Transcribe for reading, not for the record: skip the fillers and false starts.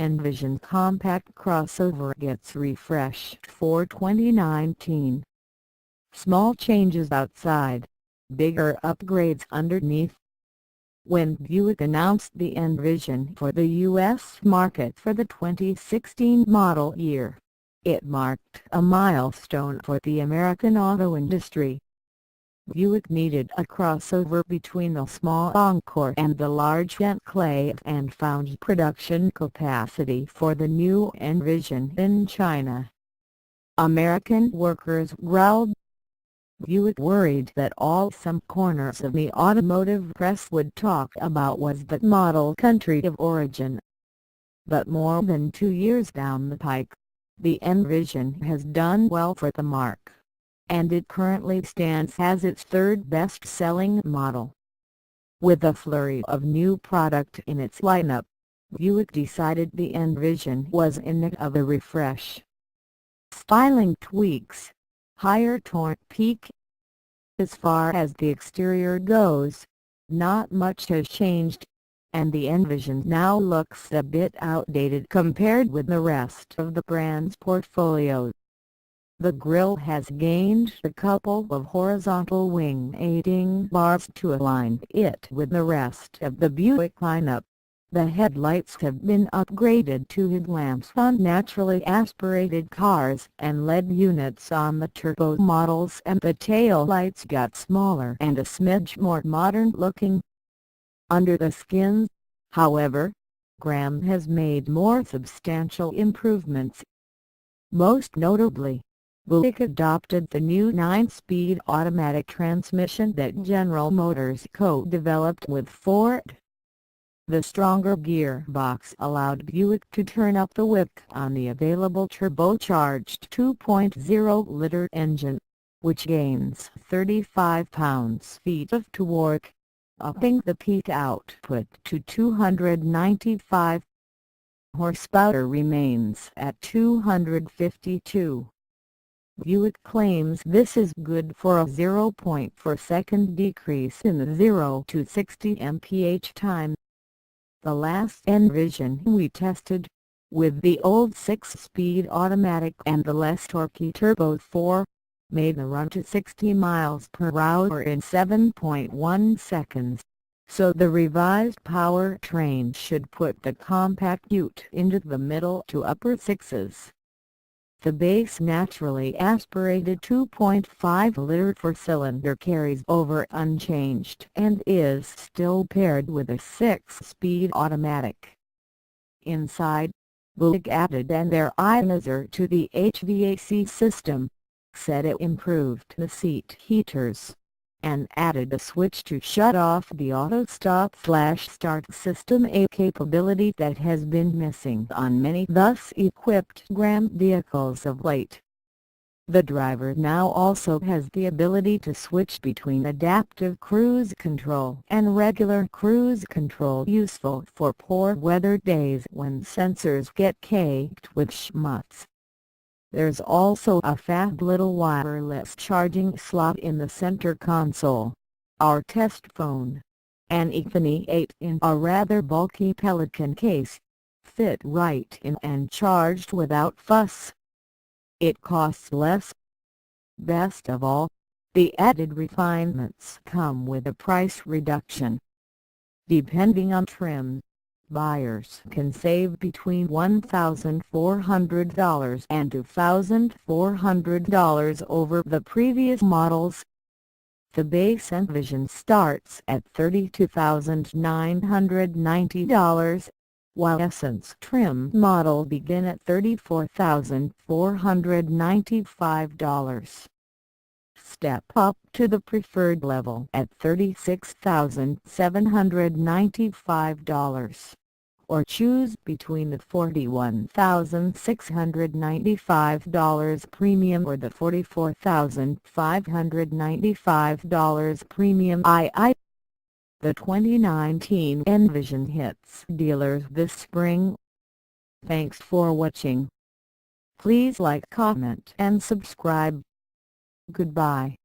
Envision compact crossover gets refreshed for 2019. Small changes outside, bigger upgrades underneath. When Buick announced the Envision for the U.S. market for the 2016 model year, it marked a milestone for the American auto industry. Buick needed a crossover between the small Encore and the large Enclave and found production capacity for the new Envision in China. American workers growled. Buick worried that all some corners of the automotive press would talk about was the model country of origin. But more than 2 years down the pike, the Envision has done well for the mark, and it currently stands as its third best-selling model. With a flurry of new product in its lineup, Buick decided the Envision was in need of a refresh. Styling tweaks, higher torque peak. As far as the exterior goes, not much has changed, and the Envision now looks a bit outdated compared with the rest of the brand's portfolio. The grille has gained a couple of horizontal wing aiding bars to align it with the rest of the Buick lineup. The headlights have been upgraded to headlamps on naturally aspirated cars and LED units on the turbo models, and the tail lights got smaller and a smidge more modern looking. Under the skin, however, Graham has made more substantial improvements. Most notably, Buick adopted the new 9-speed automatic transmission that General Motors co-developed with Ford. The stronger gearbox allowed Buick to turn up the whip on the available turbocharged 2.0-liter engine, which gains 35 pounds-feet of torque, upping the peak output to 295 horsepower. Remains at 252. Buick claims this is good for a 0.4-second decrease in the 0 to 60 mph time. The last Envision we tested, with the old 6-speed automatic and the less torquey Turbo 4, made the run to 60 miles per hour in 7.1 seconds, so the revised powertrain should put the compact Ute into the middle to upper sixes. The base naturally aspirated 2.5-liter four-cylinder carries over unchanged and is still paired with a 6-speed automatic. Inside, Buick added an air ionizer to the HVAC system, said it improved the seat heaters, and added a switch to shut off the auto stop/start system, a capability that has been missing on many thus equipped Graham vehicles of late. The driver now also has the ability to switch between adaptive cruise control and regular cruise control, useful for poor weather days when sensors get caked with schmutz. There's also a fat little wireless charging slot in the center console. Our test phone, an Economy 8 in a rather bulky Pelican case, fit right in and charged without fuss. It costs less. Best of all, the added refinements come with a price reduction. Depending on trim, buyers can save between $1,400 and $2,400 over the previous models. The base Envision starts at $32,990, while Essence trim model begin at $34,495. Step up to the preferred level at $36,795. Or choose between the $41,695 premium or the $44,595 premium II. The 2019 Envision hits dealers this spring. Thanks for watching. Please like, comment and subscribe. Goodbye.